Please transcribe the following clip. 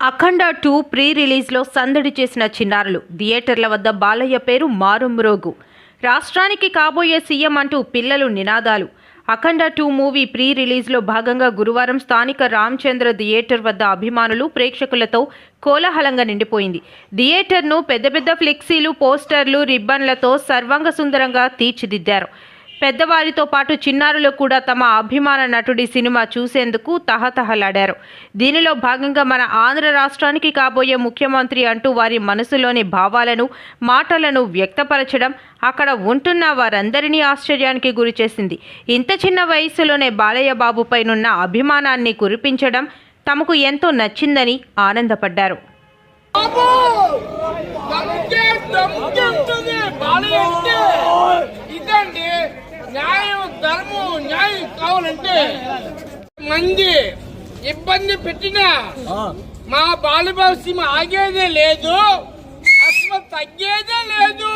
అఖండ 2 pre రిలీజ్లో సందడి చేసిన చిన్నారులు. థియేటర్ల వద్ద బాలయ్య పేరు మారుమ్రోగు. రాష్ట్రానికి కాబోయే సీఎం అంటూ పిల్లలు నినాదాలు. అఖండ 2 మూవీ ప్రీ రిలీజ్లో భాగంగా గురువారం స్థానిక రామచంద్ర థియేటర్ వద్ద అభిమానులు, ప్రేక్షకులతో కోలాహలంగా నిండిపోయింది. థియేటర్ను పెద్ద పెద్ద ఫ్లెక్సీలు, పోస్టర్లు, రిబ్బన్లతో సర్వాంగ సుందరంగా తీర్చిదిద్దారు. పెద్దవారితో పాటు చిన్నారులు కూడా తమ అభిమాన నటుడి సినిమా చూసేందుకు తహతహలాడారు. దీనిలో భాగంగా మన ఆంధ్ర రాష్ట్రానికి కాబోయే ముఖ్యమంత్రి అంటూ వారి మనసులోని భావాలను, మాటలను వ్యక్తపరచడం అక్కడ ఉంటున్న వారందరినీ ఆశ్చర్యానికి గురిచేసింది. ఇంత చిన్న వయసులోనే బాలయ్య బాబుపైనున్న అభిమానాన్ని కురిపించడం తమకు ఎంతో నచ్చిందని ఆనందపడ్డారు. న్యాయం, ధర్మం, న్యాయం కావాలంటే మంది ఇబ్బంది పెట్టినా మా బాలబాబు సినిమా ఆగేదే లేదు, అసలు తగ్గేదే లేదు.